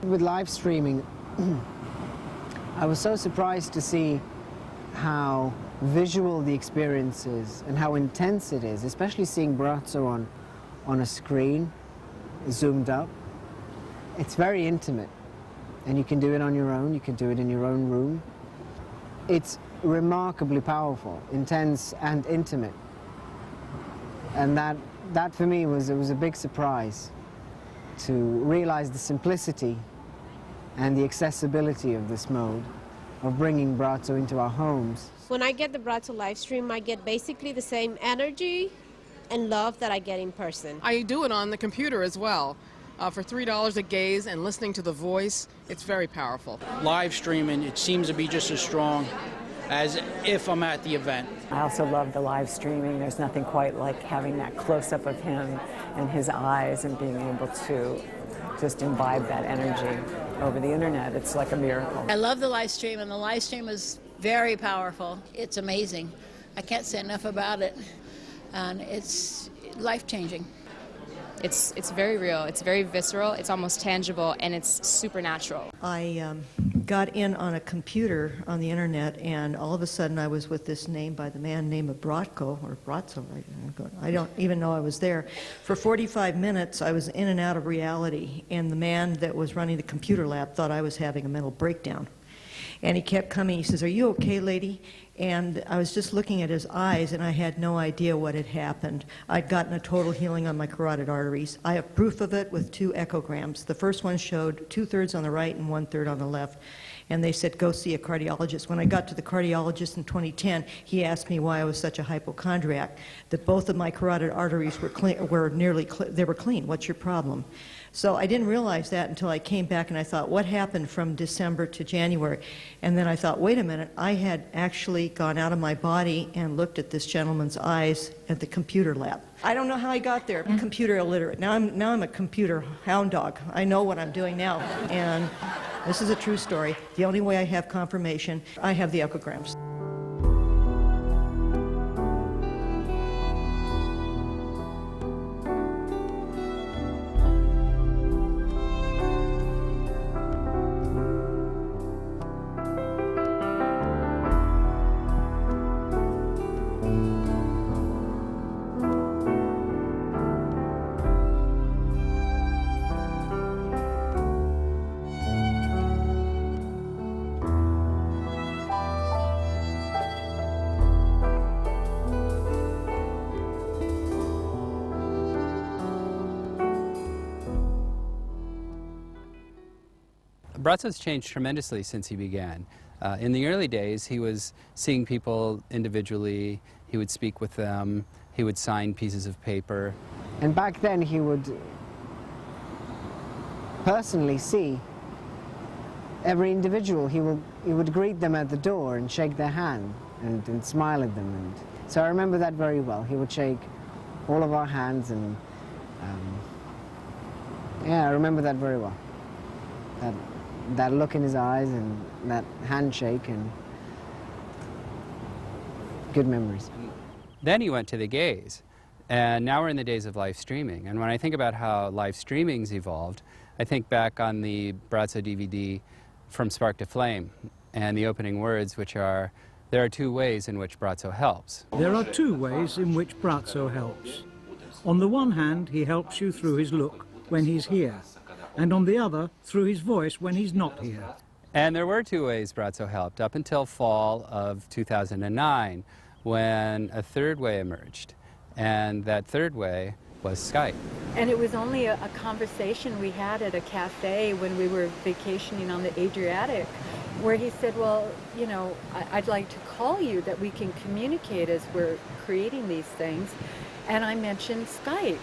with live streaming, I was so surprised to see how visual the experience is and how intense it is, especially seeing Braco on a screen, zoomed up. It's very intimate, and you can do it on your own, you can do it in your own room. It's remarkably powerful, intense and intimate. And that for me was a big surprise to realize the simplicity and the accessibility of this mode of bringing Braco into our homes. When I get the Braco live stream, I get basically the same energy and love that I get in person. I do it on the computer as well. For $3 a gaze and listening to the voice, it's very powerful. Live streaming, it seems to be just as strong as if I'm at the event. I also love the live streaming. There's nothing quite like having that close-up of him and his eyes and being able to just imbibe that energy over the internet. It's like a miracle. I love the live stream, and the live stream is very powerful. It's amazing. I can't say enough about it, and it's life-changing. It's very real, it's very visceral, it's almost tangible, and it's supernatural. I got in on a computer on the internet, and all of a sudden I was with this name by the man named Braco, or Braco, I don't even know I was there. For 45 minutes I was in and out of reality, and the man that was running the computer lab thought I was having a mental breakdown. And he kept coming, he says, "Are you okay, lady?" And I was just looking at his eyes, and I had no idea what had happened. I'd gotten a total healing on my carotid arteries. I have proof of it with 2 echograms. The first one showed 2/3 on the right and 1/3 on the left. And they said, go see a cardiologist. When I got to the cardiologist in 2010, he asked me why I was such a hypochondriac, that both of my carotid arteries were clean, they were clean. What's your problem? So I didn't realize that until I came back and I thought, what happened from December to January? And then I thought, wait a minute, I had actually gone out of my body and looked at this gentleman's eyes at the computer lab. I don't know how I got there. I'm computer illiterate. Now I'm a computer hound dog. I know what I'm doing now. And this is a true story. The only way I have confirmation, I have the echograms. Braco's changed tremendously since he began. In the early days, he was seeing people individually, he would speak with them, he would sign pieces of paper. And back then he would personally see every individual. He would greet them at the door and shake their hand and smile at them. And so I remember that very well. He would shake all of our hands, and yeah, I remember that very well. That look in his eyes and that handshake, and good memories. Then he went to the gaze, and now we're in the days of live streaming. And when I think about how live streaming's evolved, I think back on the Braco DVD, From Spark to Flame, and the opening words, which are, "There are 2 ways in which Braco helps." There are 2 ways in which Braco helps. On the one hand, he helps you through his look when he's here, and on the other, through his voice when he's not here. And there were 2 ways Braco helped, up until fall of 2009, when a 3rd way emerged. And that 3rd way was Skype. And it was only a conversation we had at a cafe when we were vacationing on the Adriatic, where he said, well, you know, I'd like to call you, that we can communicate as we're creating these things. And I mentioned Skype,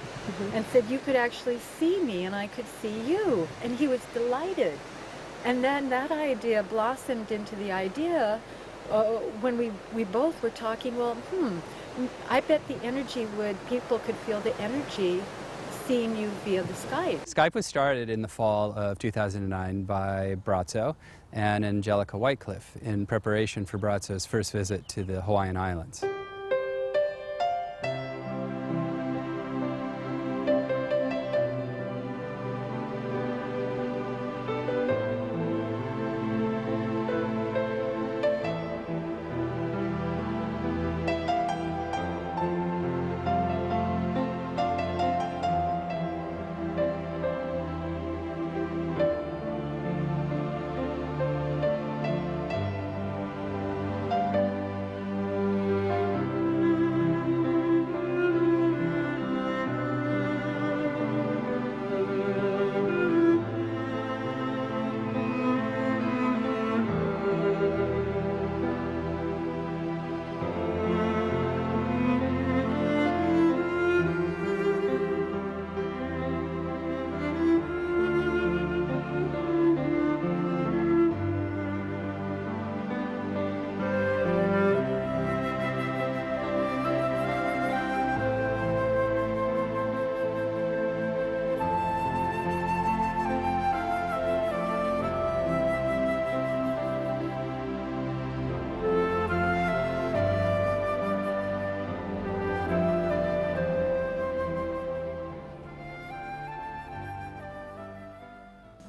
and said you could actually see me and I could see you. And he was delighted. And then that idea blossomed into the idea when we both were talking, well, I bet the energy people could feel the energy seeing you via the Skype. Skype was started in the fall of 2009 by Braco and Angelica Whitecliffe in preparation for Braco's first visit to the Hawaiian Islands.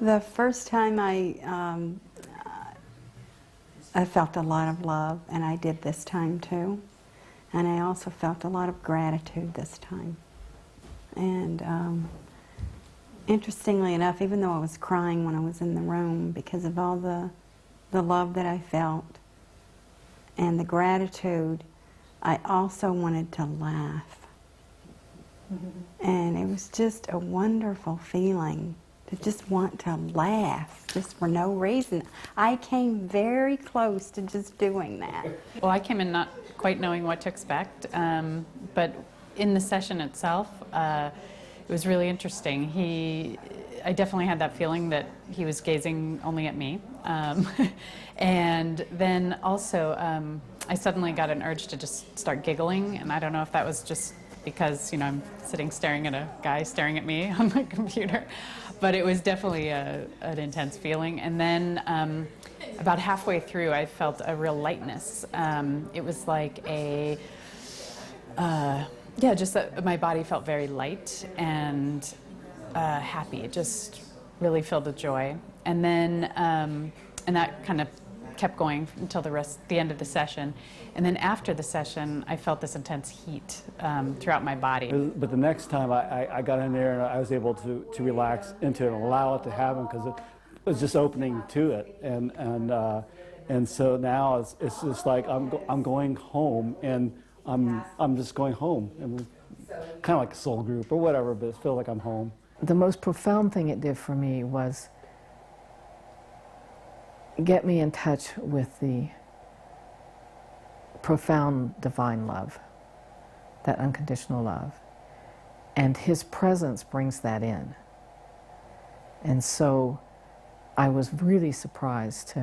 The first time I felt a lot of love, and I did this time too. And I also felt a lot of gratitude this time. And interestingly enough, even though I was crying when I was in the room because of all the love that I felt and the gratitude, I also wanted to laugh. And it was just a wonderful feeling to just want to laugh, just for no reason. I came very close to just doing that. Well, I came in not quite knowing what to expect, but in the session itself, it was really interesting. I definitely had that feeling that he was gazing only at me. And then also, I suddenly got an urge to just start giggling, and I don't know if that was just because, you know, I'm sitting staring at a guy staring at me on my computer, but it was definitely an intense feeling. And then about halfway through, I felt a real lightness. It was like just that my body felt very light and happy. It just really filled with joy. And then, and that kind of kept going until the end of the session. And then after the session, I felt this intense heat throughout my body. But the next time I got in there and I was able to relax into it and allow it to happen, because it was just opening to it. And so now it's just like I'm going home, and I'm just going home, and kind of like a soul group or whatever, but it feels like I'm home. The most profound thing it did for me was get me in touch with the profound divine love, that unconditional love. And his presence brings that in. And so I was really surprised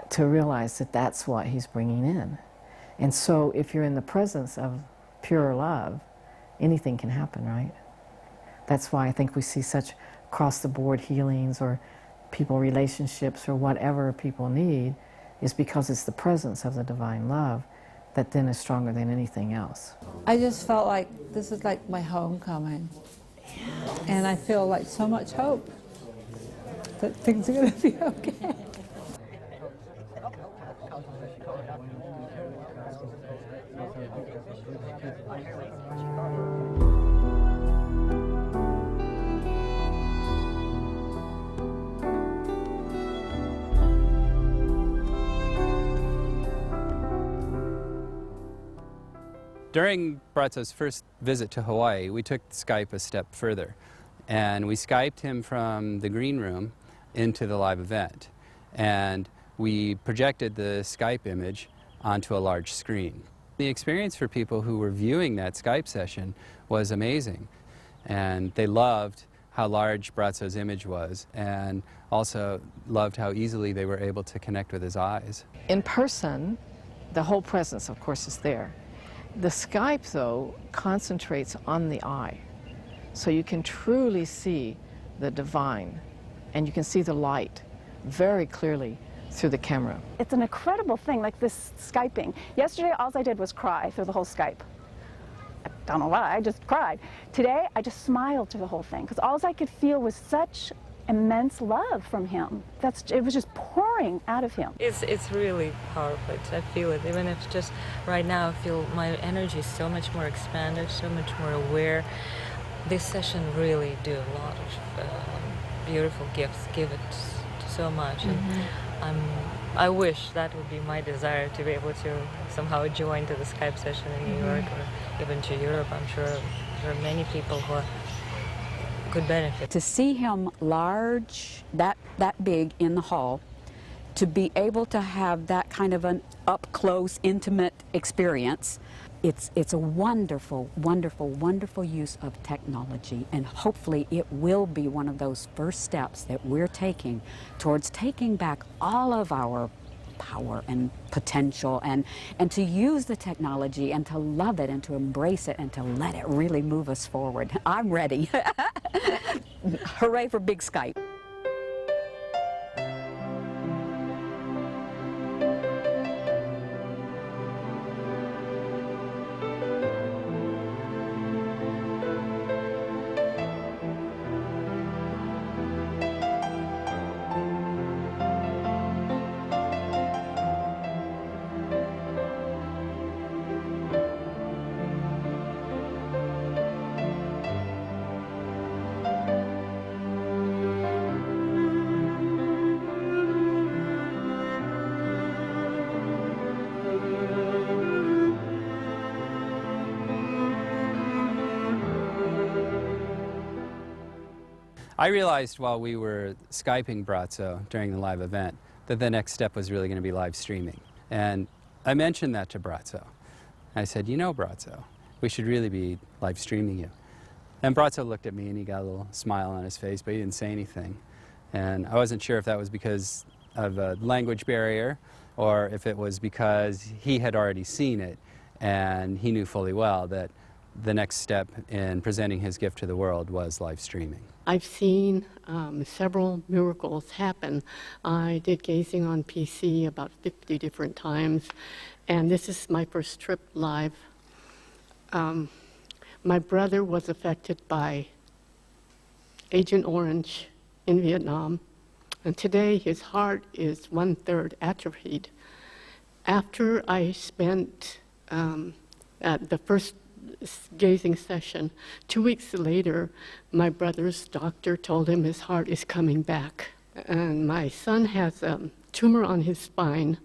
to realize that that's what he's bringing in. And so if you're in the presence of pure love, anything can happen, right? That's why I think we see such across-the-board healings, or people relationships, or whatever people need, is because it's the presence of the divine love that then is stronger than anything else. I just felt like this is like my homecoming. And I feel like so much hope that things are going to be okay. During Braco's first visit to Hawaii, we took Skype a step further, and we Skyped him from the green room into the live event, and we projected the Skype image onto a large screen. The experience for people who were viewing that Skype session was amazing, and they loved how large Braco's image was, and also loved how easily they were able to connect with his eyes. In person, the whole presence, of course, is there. The Skype, though, concentrates on the eye. So you can truly see the divine, and you can see the light very clearly through the camera. It's an incredible thing, like this Skyping. Yesterday, all I did was cry through the whole Skype. I don't know why, I just cried. Today, I just smiled through the whole thing, because all I could feel was such immense love from him. It was just pouring out of him. It's really powerful. I feel it. Even if just right now I feel my energy is so much more expanded, so much more aware. This session really do a lot of beautiful gifts, give it so much. And I wish that would be my desire, to be able to somehow join to the Skype session in New York, or even to Europe. I'm sure there are many people who could benefit. To see him large, that big in the hall, to be able to have that kind of an up-close, intimate experience, it's a wonderful, wonderful, wonderful use of technology, and hopefully it will be one of those first steps that we're taking towards taking back all of our power and potential, and to use the technology and to love it and to embrace it and to let it really move us forward. I'm ready. Hooray for Big Skype. I realized while we were Skyping Braco during the live event that the next step was really going to be live streaming. And I mentioned that to Braco. I said, you know, Braco, we should really be live streaming you. And Braco looked at me and he got a little smile on his face, but he didn't say anything. And I wasn't sure if that was because of a language barrier or if it was because he had already seen it and he knew fully well that the next step in presenting his gift to the world was live streaming. I've seen several miracles happen. I did gazing on PC about 50 different times, and this is my first trip live. My brother was affected by Agent Orange in Vietnam, and today his heart is 1/3 atrophied. After I spent at the first gazing session, 2 weeks later, my brother's doctor told him his heart is coming back. And my son has a tumor on his spine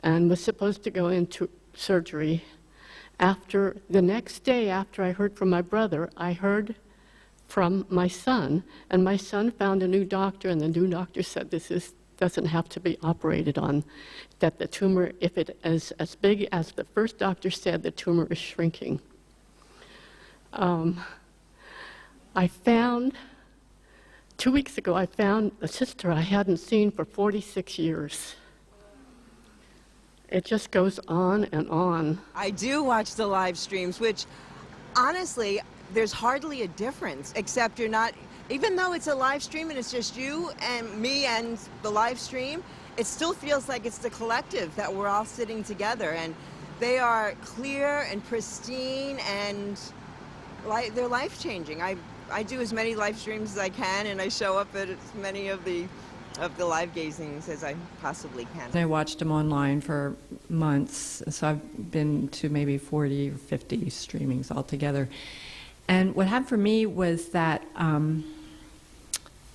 and was supposed to go into surgery. After the next day, after I heard from my brother, I heard from my son, and my son found a new doctor, and the new doctor said doesn't have to be operated on, that the tumor, if it is as big as the first doctor said, the tumor is shrinking. I found, 2 weeks ago, I found a sister I hadn't seen for 46 years. It just goes on and on. I do watch the live streams, which honestly, there's hardly a difference, except you're not, even though it's a live stream and it's just you and me and the live stream, it still feels like it's the collective that we're all sitting together, and they are clear and pristine and they're life-changing. I do as many live streams as I can, and I show up at as many of the live gazings as I possibly can. I watched them online for months, so I've been to maybe 40 or 50 streamings altogether. And what happened for me was that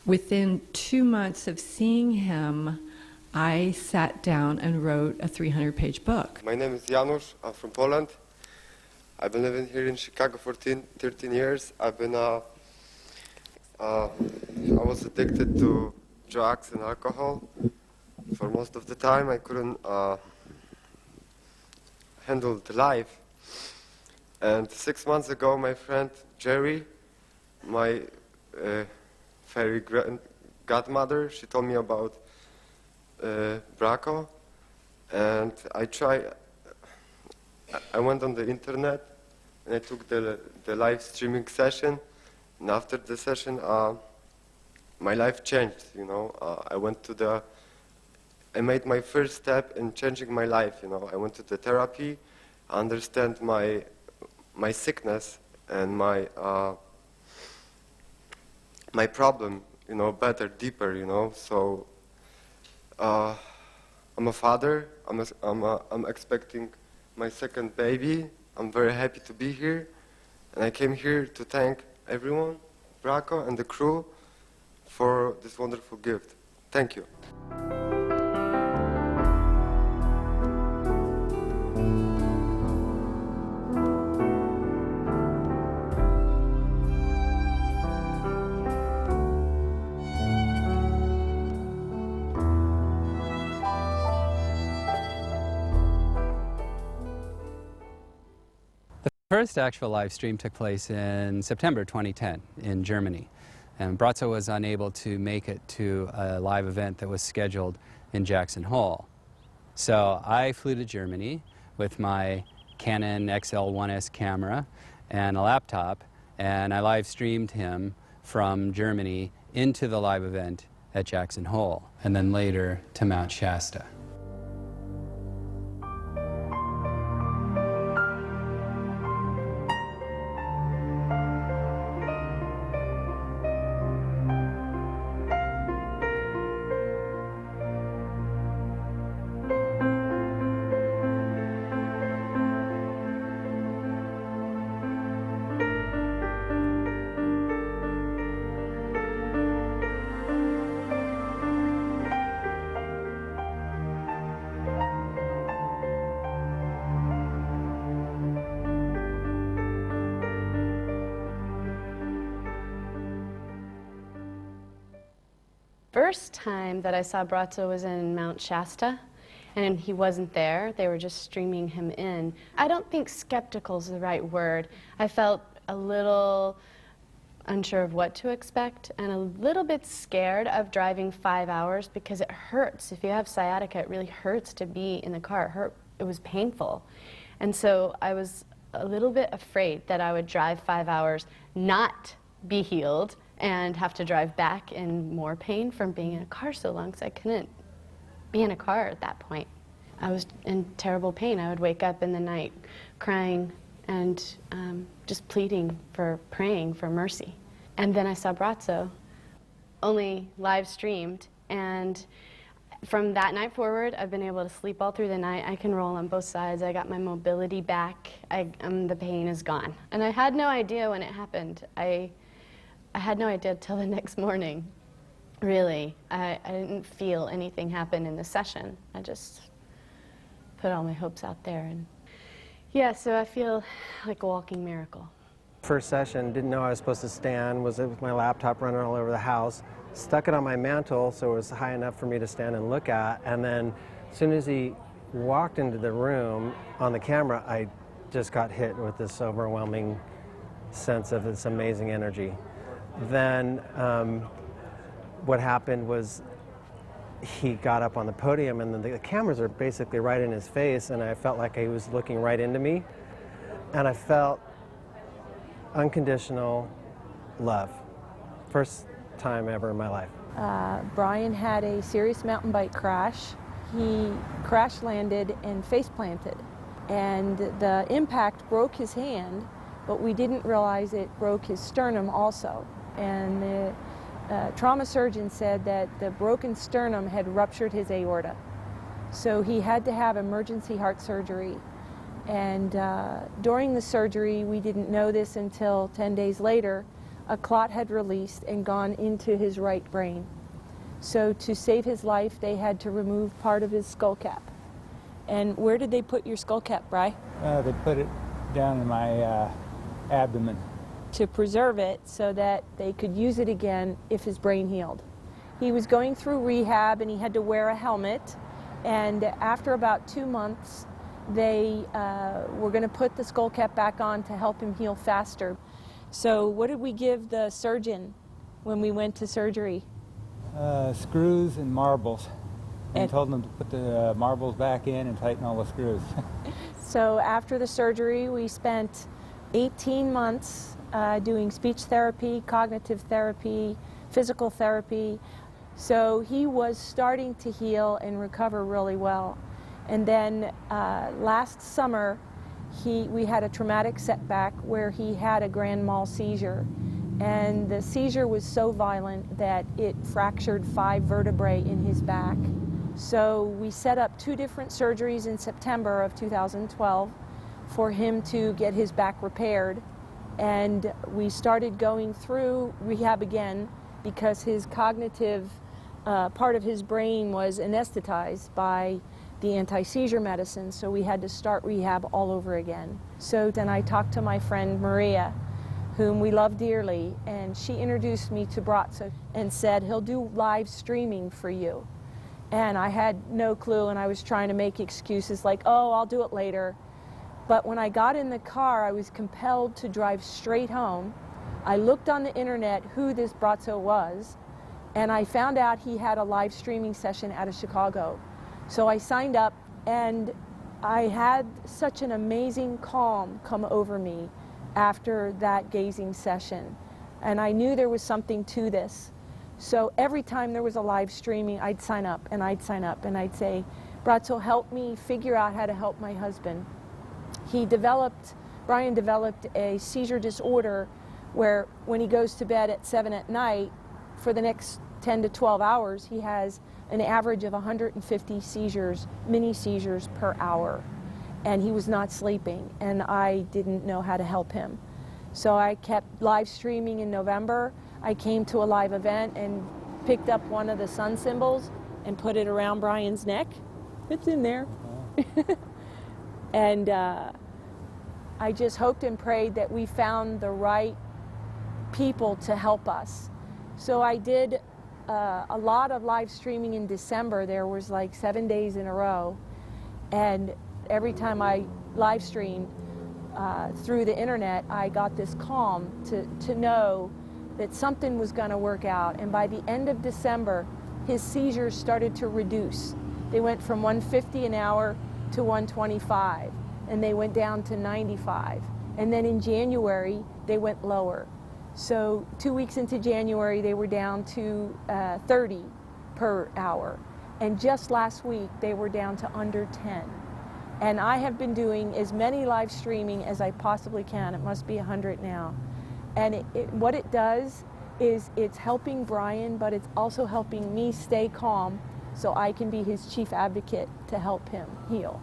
within 2 months of seeing him, I sat down and wrote a 300-page book. My name is Janusz. I'm from Poland. I've been living here in Chicago for 13 years. I've been, I was addicted to drugs and alcohol. For most of the time, I couldn't handle the life. And 6 months ago, my friend Jerry, my fairy godmother, she told me about Braco, and I went on the internet and I took the live streaming session, and after the session my life changed, you know. I made my first step in changing my life, you know. I went to the therapy, I understand my sickness and my problem, you know, better, deeper, you know. So I'm a father. I'm expecting my second baby. I'm very happy to be here, and I came here to thank everyone, Braco and the crew, for this wonderful gift. Thank you. The first actual live stream took place in September 2010 in Germany, and Braco was unable to make it to a live event that was scheduled in Jackson Hole. So I flew to Germany with my Canon XL1S camera and a laptop, and I live streamed him from Germany into the live event at Jackson Hole, and then later to Mount Shasta. first time that I saw Braco was in Mount Shasta, and he wasn't there. They were just streaming him in. I don't think skeptical is the right word. I felt a little unsure of what to expect and a little bit scared of driving 5 hours because it hurts. If you have sciatica, it really hurts to be in the car. It was painful. And so I was a little bit afraid that I would drive 5 hours, not be healed, and have to drive back in more pain from being in a car so long, because I couldn't be in a car at that point. I was in terrible pain. I would wake up in the night crying and just pleading for, praying for mercy. And then I saw Braco, only live streamed, and from that night forward, I've been able to sleep all through the night. I can roll on both sides. I got my mobility back. The pain is gone. And I had no idea when it happened. I had no idea till the next morning, really. I didn't feel anything happen in the session. I just put all my hopes out there. And yeah, so I feel like a walking miracle. First session, didn't know I was supposed to stand, was with my laptop running all over the house, stuck it on my mantle so it was high enough for me to stand and look at, and then as soon as he walked into the room on the camera, I just got hit with this overwhelming sense of this amazing energy. Then what happened was he got up on the podium and the cameras are basically right in his face, and I felt like he was looking right into me, and I felt unconditional love. First time ever in my life. Brian had a serious mountain bike crash. He crash landed and face planted, and the impact broke his hand, but we didn't realize it broke his sternum also. And the trauma surgeon said that the broken sternum had ruptured his aorta. So he had to have emergency heart surgery. And during the surgery, we didn't know this until 10 days later, a clot had released and gone into his right brain. So to save his life, they had to remove part of his skull cap. And where did they put your skull cap, Bri? They put it down in my abdomen. To preserve it so that they could use it again if his brain healed. He was going through rehab and he had to wear a helmet, and after about 2 months they were going to put the skull cap back on to help him heal faster. So what did we give the surgeon when we went to surgery? Screws and marbles. And told them to put the marbles back in and tighten all the screws. So after the surgery, we spent 18 months doing speech therapy, cognitive therapy, physical therapy. So he was starting to heal and recover really well. And then last summer, we had a traumatic setback where he had a grand mal seizure. And the seizure was so violent that it fractured 5 vertebrae in his back. So we set up 2 different surgeries in September of 2012 for him to get his back repaired. And we started going through rehab again because his cognitive part of his brain was anesthetized by the anti-seizure medicine, so we had to start rehab all over again. So then I talked to my friend Maria, whom we love dearly, and she introduced me to Braco and said, he'll do live streaming for you. And I had no clue, and I was trying to make excuses like, oh, I'll do it later. But when I got in the car, I was compelled to drive straight home. I looked on the internet who this Braco was, and I found out he had a live streaming session out of Chicago. So I signed up, and I had such an amazing calm come over me after that gazing session. And I knew there was something to this. So every time there was a live streaming, I'd sign up, and I'd sign up, and I'd say, Braco, help me figure out how to help my husband. Brian developed a seizure disorder where when he goes to bed at 7 at night, for the next 10 to 12 hours, he has an average of 150 seizures, mini seizures per hour. And he was not sleeping, and I didn't know how to help him. So I kept live streaming in November. I came to a live event and picked up one of the sun symbols and put it around Brian's neck. It's in there. And I just hoped and prayed that we found the right people to help us. So I did a lot of live streaming in December. There was like 7 days in a row, and every time I live streamed through the internet, I got this calm to know that something was going to work out. And by the end of December, his seizures started to reduce. They went from 150 an hour to 125, and they went down to 95. And then in January, they went lower. So 2 weeks into January, they were down to 30 per hour. And just last week, they were down to under 10. And I have been doing as many live streaming as I possibly can. It must be 100 now. And what it does is it's helping Brian, but it's also helping me stay calm so I can be his chief advocate to help him heal.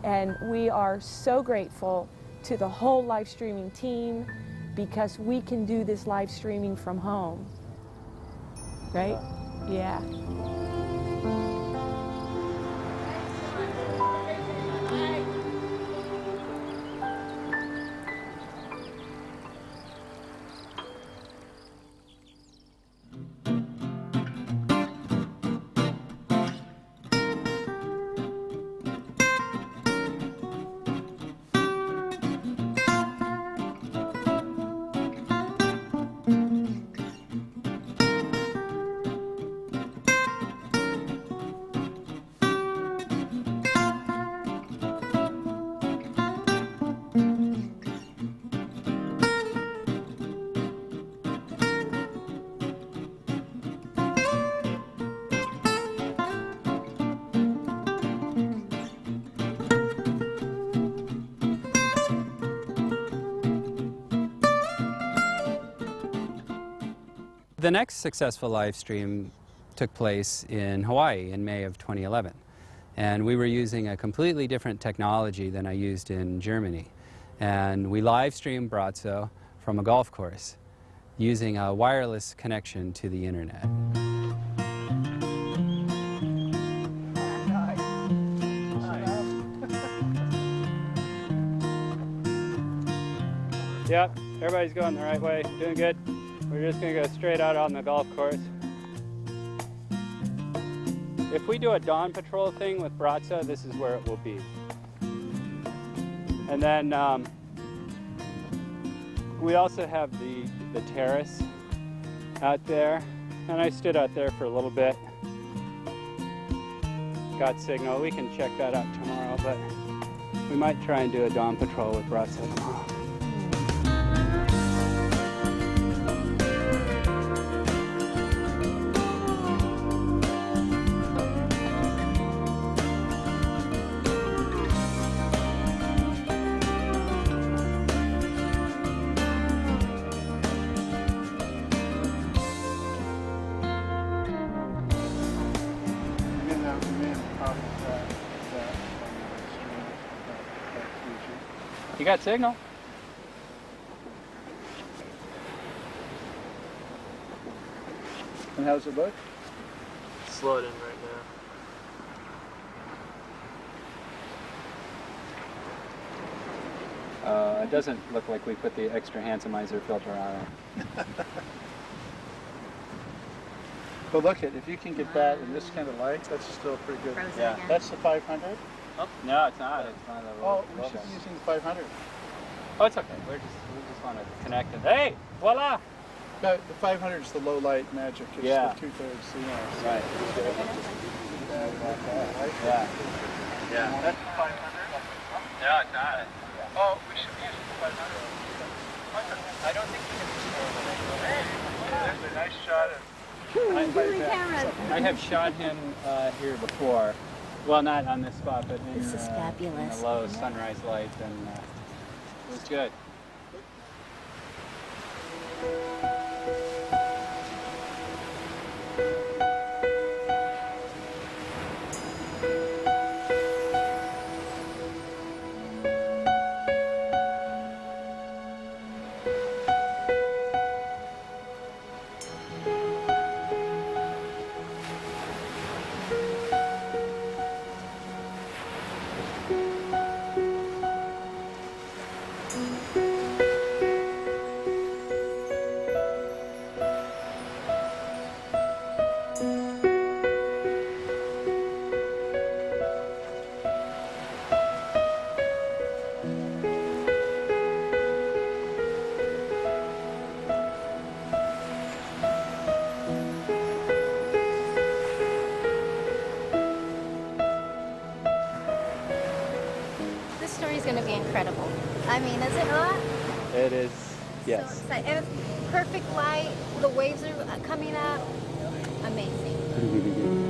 And we are so grateful to the whole live streaming team because we can do this live streaming from home. Right? Yeah. The next successful live stream took place in Hawaii in May of 2011. And we were using a completely different technology than I used in Germany. And we live streamed Braco from a golf course using a wireless connection to the internet. Yep, everybody's going the right way, doing good. We're just going to go straight out on the golf course. If we do a dawn patrol thing with Braco, this is where it will be. And then we also have the terrace out there. And I stood out there for a little bit. Got signal. We can check that out tomorrow, but we might try and do a dawn patrol with Braco tomorrow. You got signal? And how's it look? Slow it in right It doesn't look like we put the extra handsomizer filter on it. But look at, if you can get that in this kind of light, that's still pretty good. Yeah. That's the 500? Oh, no, it's not. It's not a Oh, we should be using the 500. Oh, it's okay. We just want to connect it. Hey, voila! No, the 500 is the low light magic. It's Yeah. the 2/3. You know, so Right. Yeah. Yeah. That's the 500? No, it's not. Oh, we should be using the 500. I don't think we can. There's a nice shot of... I have shot him here before. Well, not on this spot, but in, This is fabulous. in the low sunrise light, and it was good. incredible. I mean, is it not? It is, yes. So exciting. And it's perfect light, the waves are coming up. Amazing.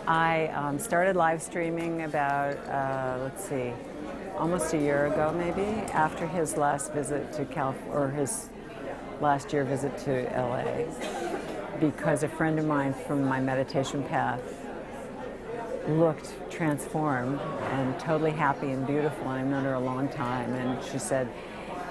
I started live streaming about, let's see, almost a year ago maybe, after his last visit to or his last year visit to LA, because a friend of mine from my meditation path looked transformed and totally happy and beautiful, and I've known her a long time, and she said,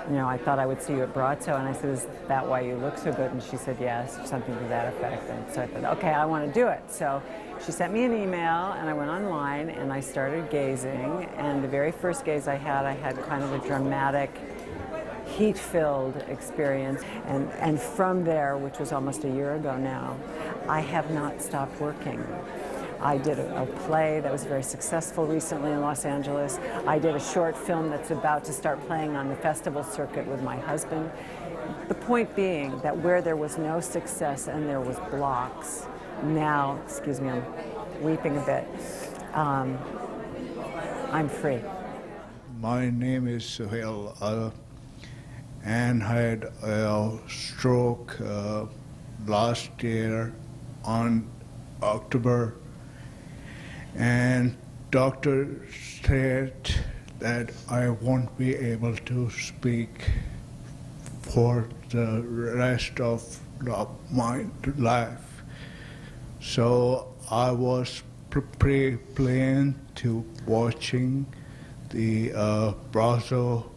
you know, I thought I would see you at Braco, and I said, is that why you look so good? And she said, yes, something to that effect. And so I thought, okay, I want to do it. So she sent me an email, and I went online, and I started gazing, and the very first gaze I had kind of a dramatic, heat-filled experience. And from there, which was almost a year ago now, I have not stopped working. I did a play that was very successful recently in Los Angeles. I did a short film that's about to start playing on the festival circuit with my husband. The point being that where there was no success and there was blocks, now, excuse me, I'm weeping a bit, I'm free. My name is Suhail, and had a stroke last year on October. And doctor said that I won't be able to speak for the rest of my life. So I was pre-planned to watching the Braco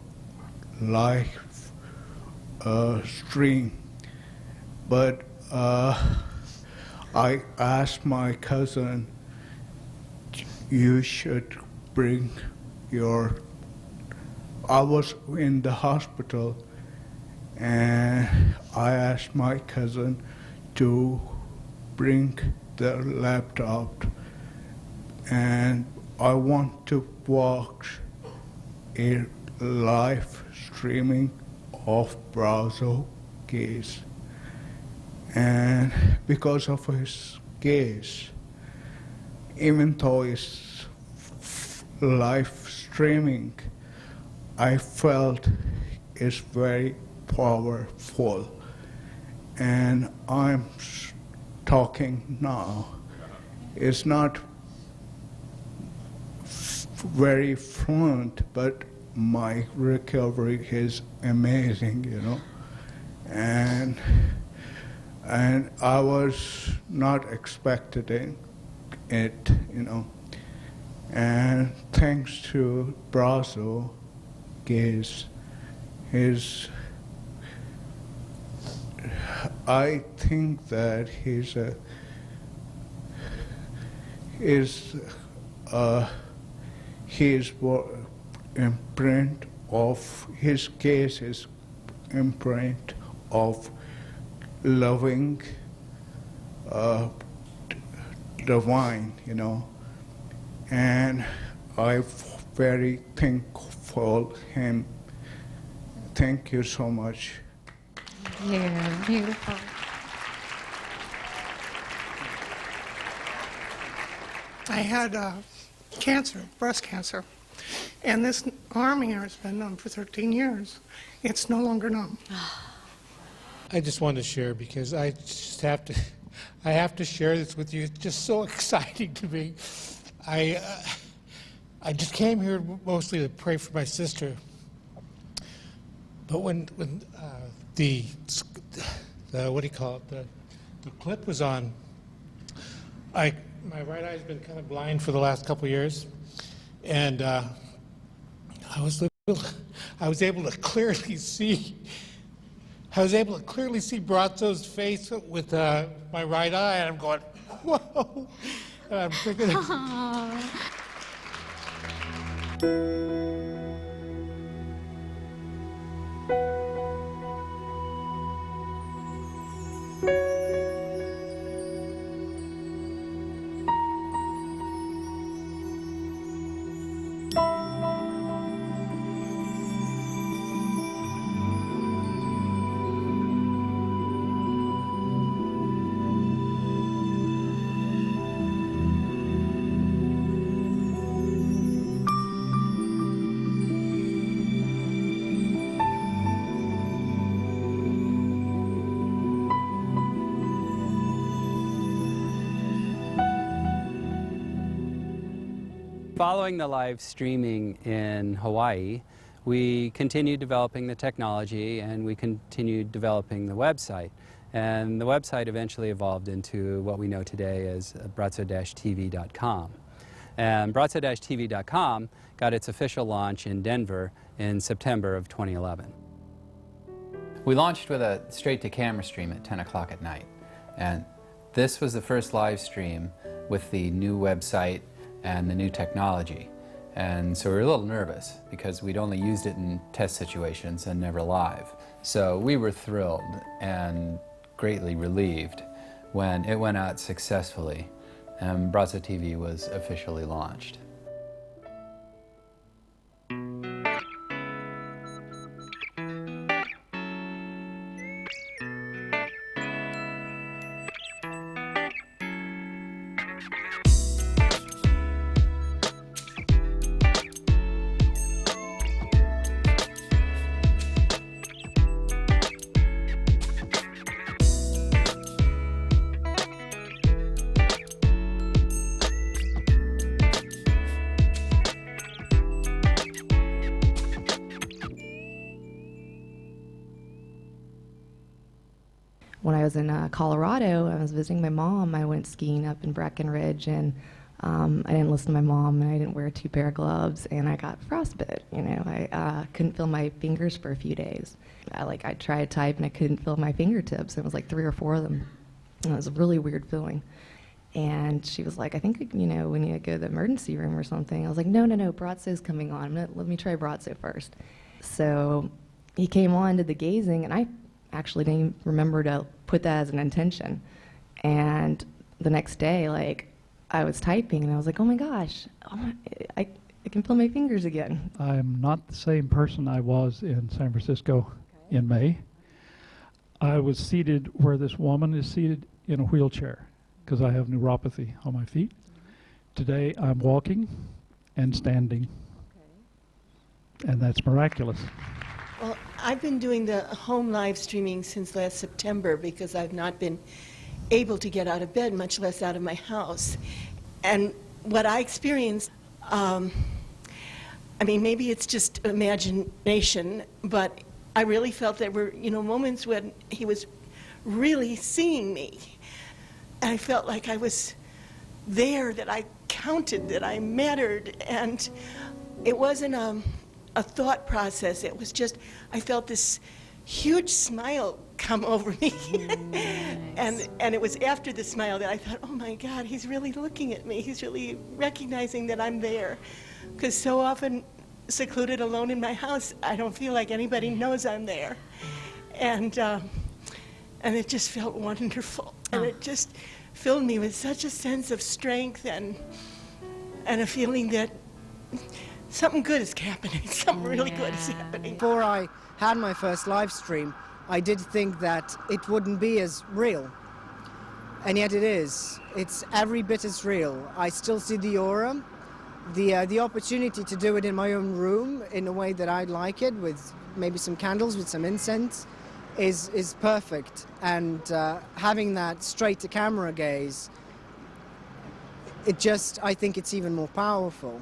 Live stream. But I asked my cousin, you should bring I was in the hospital, and I asked my cousin to bring the laptop, and I want to watch a live streaming of Braco gaze. And because of his gaze, even though it's live streaming, I felt it's very powerful. And I'm talking now. It's not very fluent, but my recovery is amazing, you know. And I was not expecting it, you know. And thanks to Braco gaze, I think that his imprint of his gaze is imprint of loving divine, you know. And I'm very thankful him. Thank you so much. Yeah, beautiful. I had cancer, breast cancer, and this arm here has been numb for 13 years. It's no longer numb. I just wanted to share because I have to share this with you. It's just so exciting to me. I just came here mostly to pray for my sister. But when the what do you call it, the clip was on, my right eye's been kind of blind for the last couple of years, and I was able to clearly see. I was able to clearly see Brazco's face with my right eye, and I'm going, whoa! And I'm thinking. Following the live streaming in Hawaii, we continued developing the technology and we continued developing the website. And the website eventually evolved into what we know today as Braco-TV.com. And Braco-TV.com got its official launch in Denver in September of 2011. We launched with a straight-to-camera stream at 10 o'clock at night. And this was the first live stream with the new website and the new technology. And so we were a little nervous because we'd only used it in test situations and never live. So we were thrilled and greatly relieved when it went out successfully and Braco TV was officially launched. When I was in Colorado, I was visiting my mom. I went skiing up in Breckenridge, and I didn't listen to my mom, and I didn't wear 2 pair of gloves, and I got frostbite. You know, I couldn't feel my fingers for a few days. I tried to type, and I couldn't feel my fingertips. It was like 3 or 4 of them. And it was a really weird feeling. And she was like, I think, you know, we need to go to the emergency room or something. I was like, no, Brazco's coming on. Let me try Braco first. So he came on, did the gazing, and I actually didn't even remember to put that as an intention. And the next day, like, I was typing, and I was like, oh my gosh, I can feel my fingers again. I'm not the same person I was in San Francisco in May. I was seated where this woman is seated in a wheelchair because I have neuropathy on my feet. Today I'm walking and standing, and that's miraculous. Well, I've been doing the home live streaming since last September because I've not been able to get out of bed, much less out of my house. And what I experienced, I mean, maybe it's just imagination, but I really felt there were, you know, moments when he was really seeing me. And I felt like I was there, that I counted, that I mattered. And it wasn't a thought process. It was just, I felt this huge smile come over me. Nice. And it was after the smile that I thought, oh my God, he's really looking at me. He's really recognizing that I'm there. Because so often, secluded alone in my house, I don't feel like anybody knows I'm there. And it just felt wonderful. And it just filled me with such a sense of strength and a feeling that something good is happening, something really good is happening. Before I had my first live stream, I did think that it wouldn't be as real. And yet it is. It's every bit as real. I still see the aura. The opportunity to do it in my own room in a way that I like it, with maybe some candles, with some incense, is perfect. And having that straight to camera gaze, it just, I think it's even more powerful.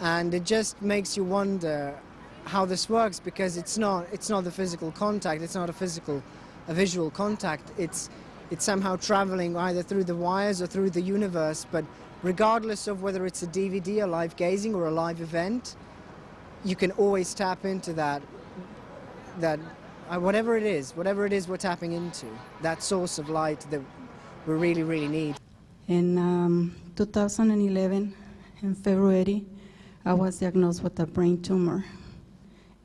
And it just makes you wonder how this works, because it's not the physical contact, it's not a visual contact, it's somehow traveling either through the wires or through the universe. But regardless of whether it's a DVD, a live gazing, or a live event, you can always tap into that whatever it is we're tapping into, that source of light that we really, really need. In 2011, in February, I was diagnosed with a brain tumor,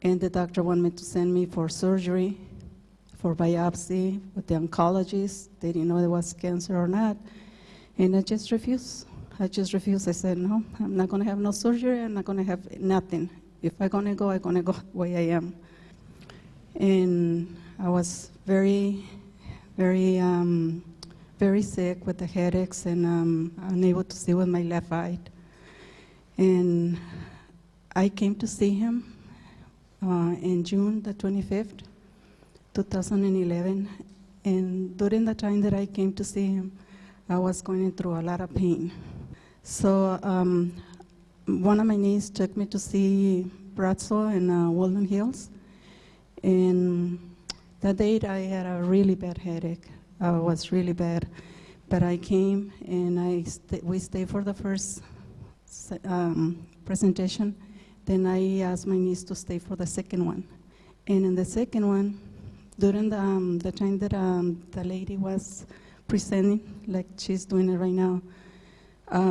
and the doctor wanted me to send me for surgery, for biopsy with the oncologist. They didn't know there was cancer or not, and I just refused. I said, no, I'm not going to have no surgery. I'm not going to have nothing. If I'm going to go the way I am. And I was very, very, very sick with the headaches, and unable to see with my left eye. And I came to see him in June the 25th, 2011. And during the time that I came to see him, I was going through a lot of pain. So one of my niece took me to see Braco in Woodland Hills. And that day I had a really bad headache. It was really bad. But I came and we stayed for the first presentation. Then I asked my niece to stay for the second one. And in the second one, during the time that the lady was presenting, like she's doing it right now,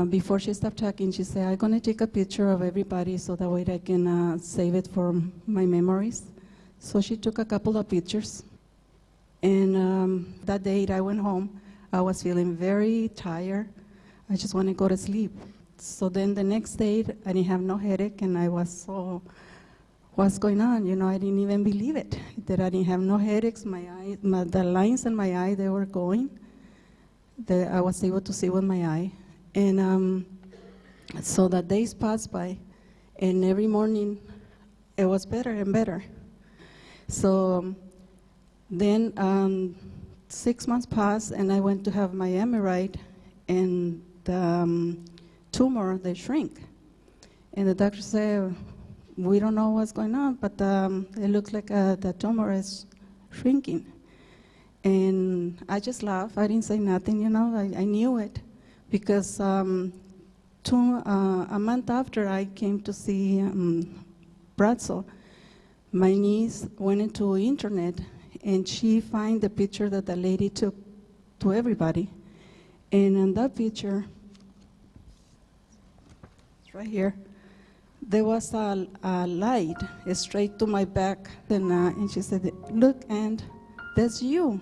before she stopped talking, she said, I'm going to take a picture of everybody so that way I can save it for my memories. So she took a couple of pictures. And that day I went home. I was feeling very tired. I just want to go to sleep. So then the next day, I didn't have no headache, and I was so, what's going on? You know, I didn't even believe it, that I didn't have no headaches. The lines in my eye, they were going. I was able to see with my eye. And so the days passed by, and every morning it was better and better. So then 6 months passed, and I went to have my MRI, and the tumor, they shrink. And the doctor said, we don't know what's going on, but it looks like the tumor is shrinking. And I just laughed. I didn't say nothing, you know. I knew it, because a month after I came to see Braco, my niece went into internet, and she found the picture that the lady took to everybody. And in that picture, it's right here, there was a light straight to my back. And she said, look, and that's you.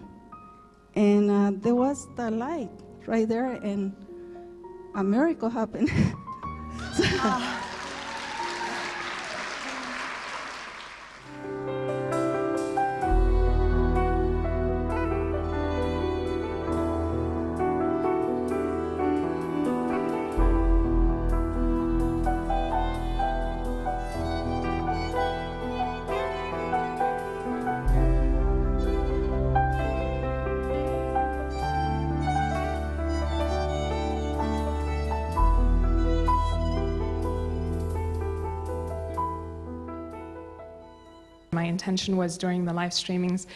And there was the light right there, and a miracle happened. My intention was during the live streamings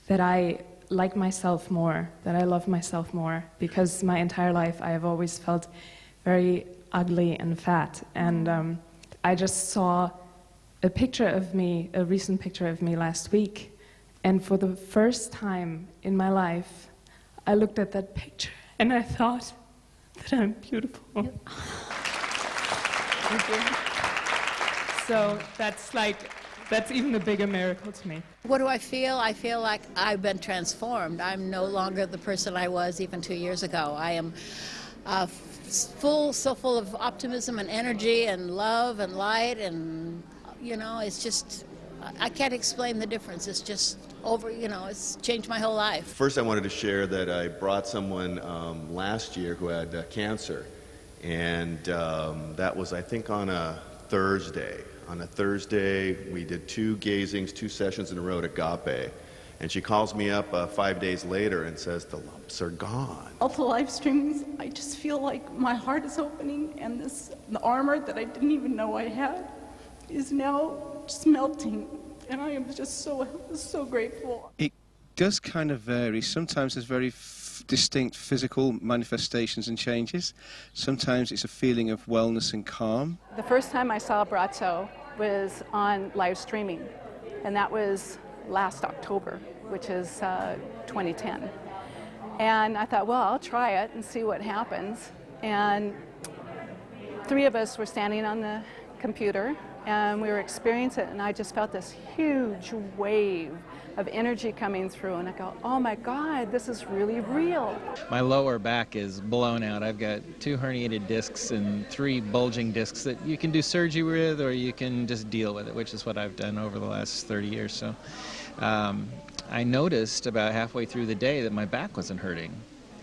that I like myself more, that I love myself more, because my entire life I have always felt very ugly and fat. And I just saw a picture of me, a recent picture of me last week, and for the first time in my life, I looked at that picture and I thought that I'm beautiful. Yep. Thank you. So that's even a bigger miracle to me. What do I feel? I feel like I've been transformed. I'm no longer the person I was even 2 years ago. I am so full of optimism and energy and love and light, and you know, it's just, I can't explain the difference. It's just it's changed my whole life. First, I wanted to share that I brought someone last year who had cancer, and that was, I think, on a Thursday. On a Thursday, we did 2 gazings, 2 sessions in a row at Agape. And she calls me up 5 days later and says, the lumps are gone. All the live streamings, I just feel like my heart is opening, and the armor that I didn't even know I had is now just melting, and I am just so grateful. It does kind of vary. Sometimes there's very distinct physical manifestations and changes. Sometimes it's a feeling of wellness and calm. The first time I saw Braco was on live streaming, and that was last October, which is 2010. And I thought, well, I'll try it and see what happens. And 3 of us were standing on the computer, and we were experiencing it, and I just felt this huge wave of energy coming through, and I go, oh my God, this is really real. My lower back is blown out. I've got 2 herniated discs and 3 bulging discs that you can do surgery with, or you can just deal with it, which is what I've done over the last 30 years. So I noticed about halfway through the day that my back wasn't hurting.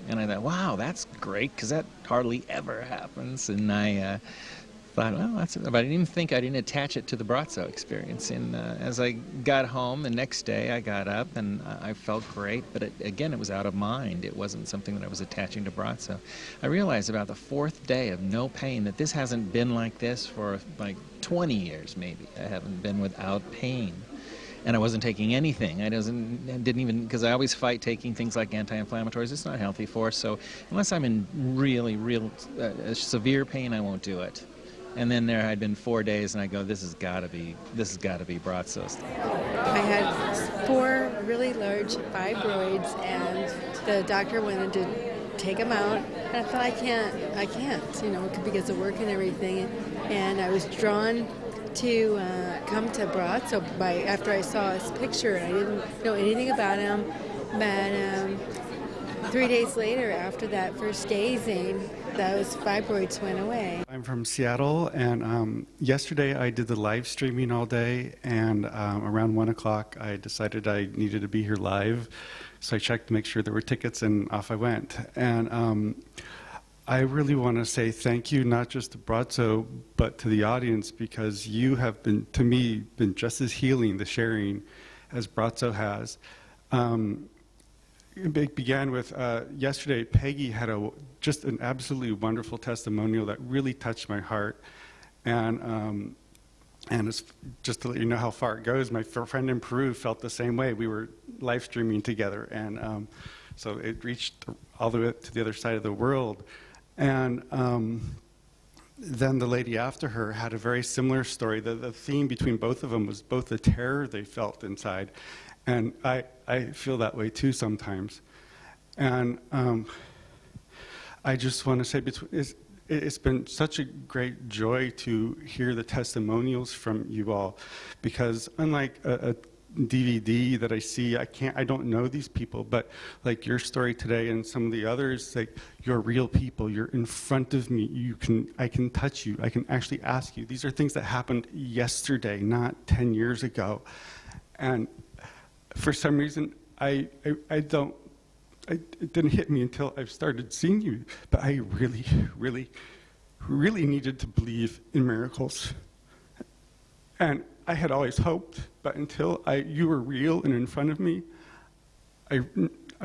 And I thought, wow, that's great, because that hardly ever happens. And I thought, well, that's it. But I didn't attach it to the Braco experience. And as I got home the next day, I got up and I felt great. But again, it was out of mind. It wasn't something that I was attaching to Braco. I realized about the 4th day of no pain that this hasn't been like this for like 20 years maybe. I haven't been without pain. And I wasn't taking anything. I didn't even, because I always fight taking things like anti-inflammatories. It's not healthy for us. So unless I'm in real severe pain, I won't do it. And then there had been 4 days, and I go, this has got to be Braco. I had 4 really large fibroids, and the doctor wanted to take them out. And I thought, I can't, you know, because of work and everything. And I was drawn to come to Braco after I saw his picture, and I didn't know anything about him. But 3 days later, after that first gazing, those fibroids went away. I'm from Seattle, and yesterday I did the live streaming all day, and around 1 o'clock I decided I needed to be here live, so I checked to make sure there were tickets, and off I went. And I really want to say thank you, not just to Braco, but to the audience, because you have been, to me, just as healing, the sharing, as Braco has. It began with yesterday. Peggy had just an absolutely wonderful testimonial that really touched my heart, and it's just to let you know how far it goes. My friend in Peru felt the same way. We were live streaming together, and so it reached all the way to the other side of the world. And then the lady after her had a very similar story. The theme between both of them was both the terror they felt inside, and I feel that way too sometimes. And I just want to say it's been such a great joy to hear the testimonials from you all, because unlike a DVD that I see, I don't know these people, but like your story today and some of the others, like, you're real people, you're in front of me, I can touch you, I can actually ask you. These are things that happened yesterday, not 10 years ago. And for some reason, it didn't hit me until I started seeing you, but I really, really, really needed to believe in miracles. And I had always hoped, but until you were real and in front of me,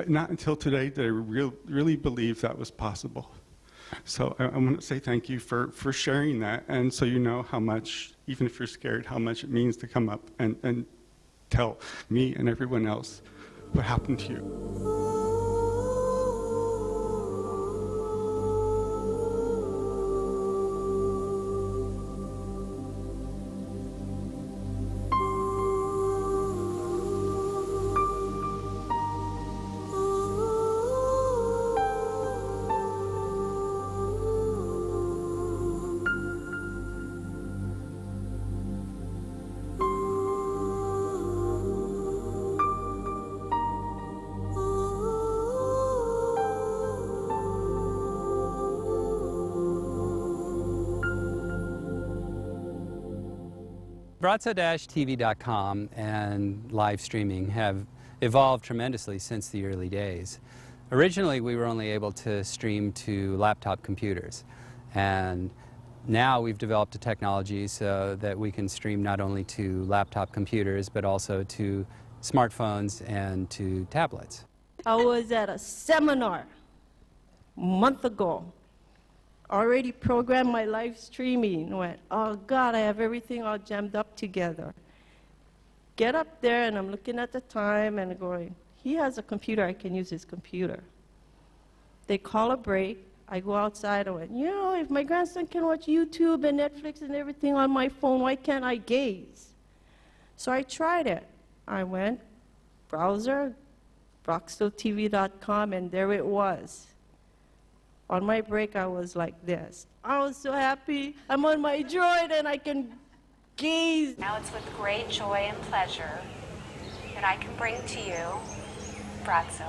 not until today did I really believe that was possible. So I want to say thank you for sharing that, and so you know how much, even if you're scared, how much it means to come up and tell me and everyone else what happened to you. Braco-TV.com and live streaming have evolved tremendously since the early days. Originally, we were only able to stream to laptop computers, and now we've developed a technology so that we can stream not only to laptop computers, but also to smartphones and to tablets. I was at a seminar a month ago. Already programmed my live streaming. Went, oh God, I have everything all jammed up together. get up there and I'm looking at the time and going, he has a computer, I can use his computer. They call a break. I go outside and went, you know, if my grandson can watch YouTube and Netflix and everything on my phone, why can't I gaze? So I tried it. I went, browser, bracotv.com, and there it was. On my break, I was like this. I was so happy. I'm on my droid and I can gaze. Now it's with great joy and pleasure that I can bring to you Braco.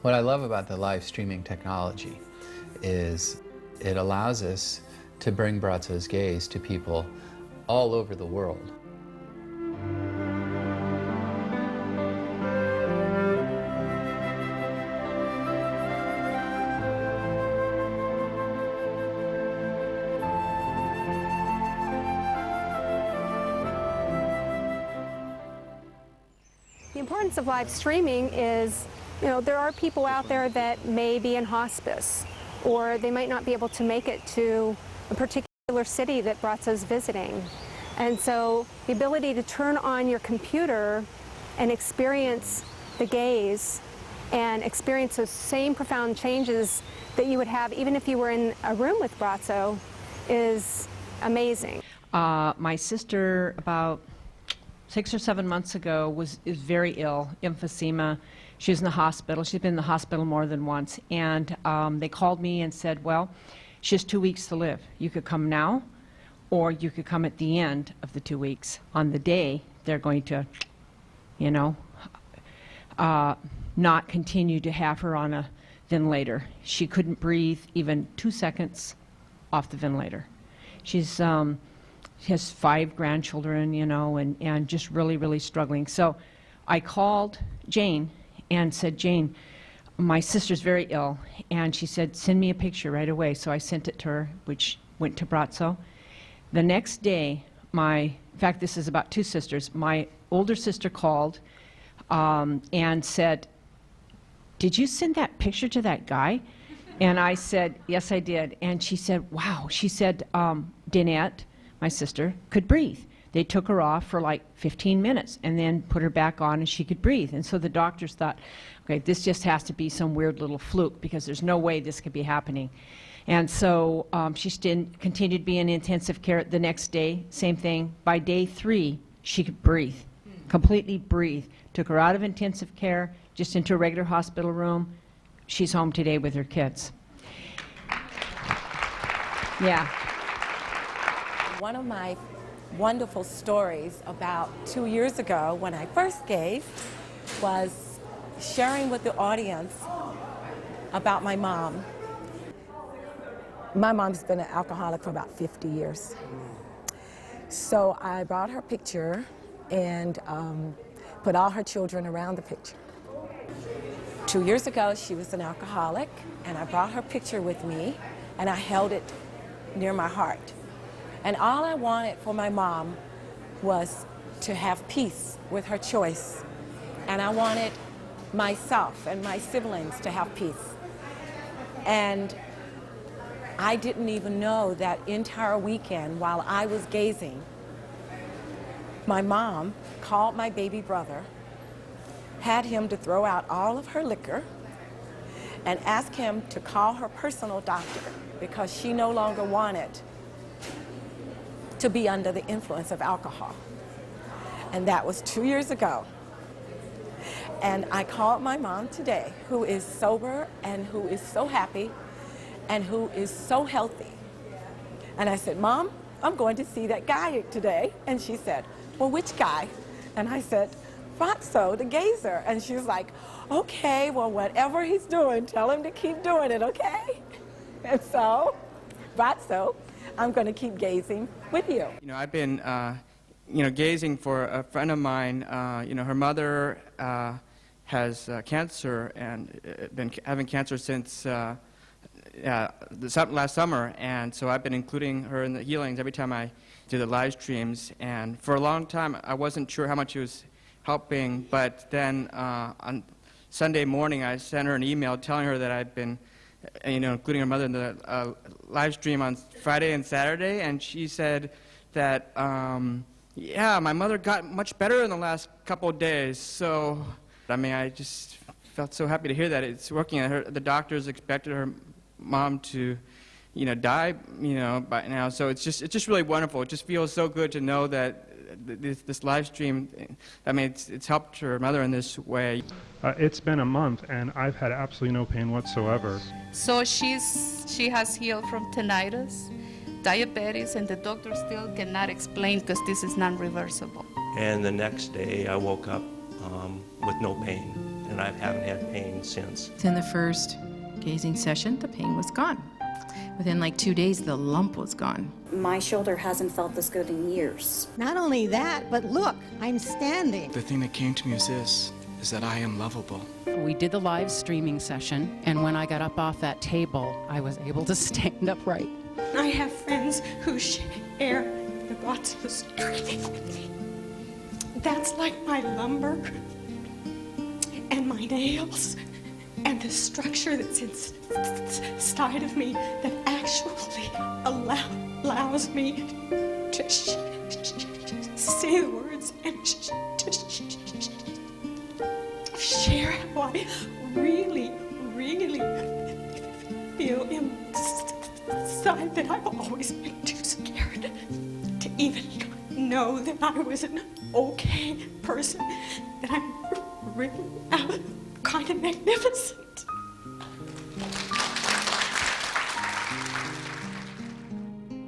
What I love about the live streaming technology is it allows us to bring Braco's gaze to people all over the world. The importance of live streaming is, you know, there are people out there that may be in hospice, or they might not be able to make it to a particular city that Braco's visiting. And so the ability to turn on your computer and experience the gaze and experience those same profound changes that you would have even if you were in a room with Braco is amazing. My sister, about 6 or 7 months ago, is very ill, emphysema. She was in the hospital. She's been in the hospital more than once. And they called me and said, well, she has 2 weeks to live. You could come now, or you could come at the end of the 2 weeks. On the day, they're going to, you know, not continue to have her on a ventilator. She couldn't breathe even 2 seconds off the ventilator. She has 5 grandchildren, you know, and just really, really struggling. So I called Jane and said, Jane, my sister's very ill. And she said, send me a picture right away. So I sent it to her, which went to Braco. The next day, in fact, this is about 2 sisters, my older sister called and said, did you send that picture to that guy? And I said, yes, I did. And she said, wow. She said, Danette, my sister, could breathe. They took her off for like 15 minutes and then put her back on and she could breathe. And so the doctors thought, okay, this just has to be some weird little fluke because there's no way this could be happening. And so she continued to be in intensive care. The next day, same thing. By day 3, she could breathe, completely breathe. Took her out of intensive care, just into a regular hospital room. She's home today with her kids. Yeah. One of my wonderful stories about 2 years ago when I first gazed was sharing with the audience about my mom. My mom's been an alcoholic for about 50 years. So I brought her picture and put all her children around the picture. 2 years ago, she was an alcoholic, and I brought her picture with me, and I held it near my heart. And all I wanted for my mom was to have peace with her choice. And I wanted myself and my siblings to have peace. And I didn't even know that entire weekend while I was gazing, my mom called my baby brother, had him to throw out all of her liquor, and asked him to call her personal doctor because she no longer wanted to be under the influence of alcohol. And that was 2 years ago. And I called my mom today, who is sober and who is so happy and who is so healthy. And I said, Mom, I'm going to see that guy today. And she said, well, which guy? And I said, Braco, the gazer. And she was like, okay, well, whatever he's doing, tell him to keep doing it, okay? And so, Braco, I'm going to keep gazing with you. You know, I've been, gazing for a friend of mine. Her mother has cancer and been having cancer since last summer, and so I've been including her in the healings every time I do the live streams. And for a long time, I wasn't sure how much it was helping, but then on Sunday morning, I sent her an email telling her that I'd been, including her mother in the live stream on Friday and Saturday, and she said that, yeah, my mother got much better in the last couple of days. So, I mean, I just felt so happy to hear that it's working. The doctors expected her mom to, die, by now. So it's just really wonderful. It just feels so good to know that this live stream, I mean, it's helped her mother in this way. It's been a month, and I've had absolutely no pain whatsoever. So she has healed from tinnitus, diabetes, and the doctor still cannot explain because this is non-reversible. And the next day, I woke up with no pain, and I haven't had pain since. Within the first gazing session, the pain was gone. Within like 2 days, the lump was gone. My shoulder hasn't felt this good in years. Not only that, but look, I'm standing. The thing that came to me is that I am lovable. We did the live streaming session, and when I got up off that table, I was able to stand upright. I have friends who share the Braco streaming with me. That's like my lumbar and my nails and the structure that's inside of me that actually allows me to say the words and to share how I really, really feel inside, that I've always been too scared to even know that I was an okay person, that I'm really kind of magnificent.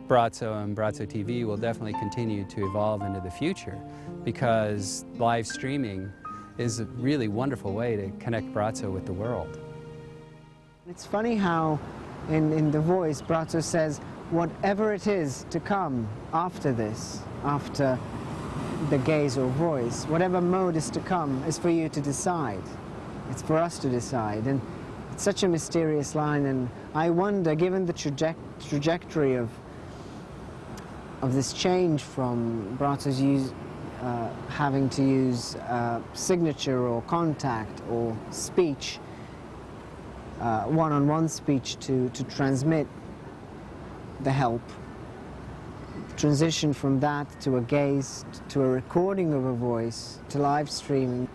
Braco and Braco TV will definitely continue to evolve into the future, because live streaming is a really wonderful way to connect Braco with the world. It's funny how in the voice, Braco says, whatever it is to come after this, after the gaze or voice, whatever mode is to come is for you to decide. It's for us to decide. And it's such a mysterious line, and I wonder, given the trajectory of this change from Braco's having to use signature or contact or speech, one-on-one speech to transmit the help, transition from that to a gaze, to a recording of a voice, to live streaming.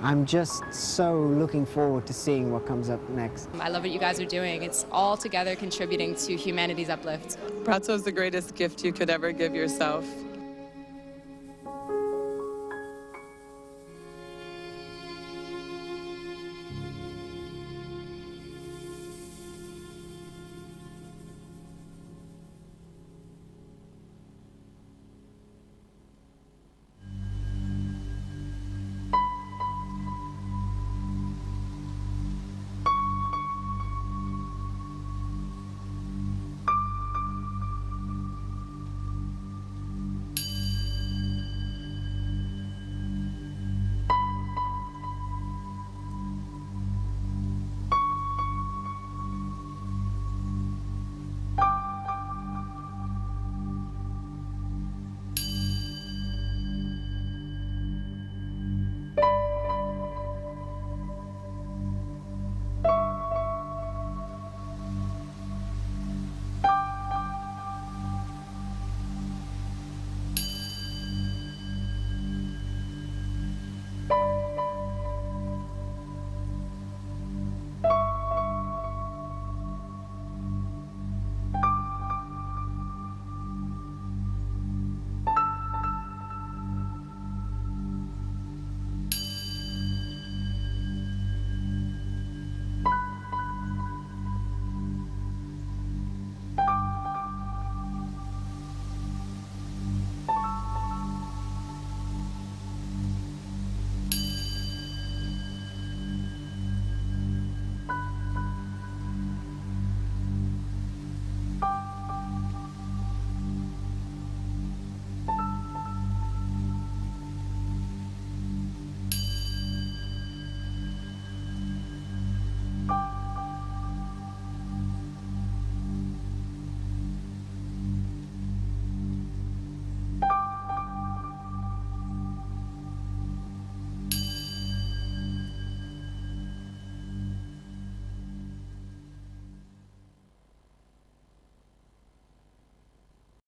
I'm just so looking forward to seeing what comes up next. I love what you guys are doing. It's all together contributing to humanity's uplift. Braco is the greatest gift you could ever give yourself.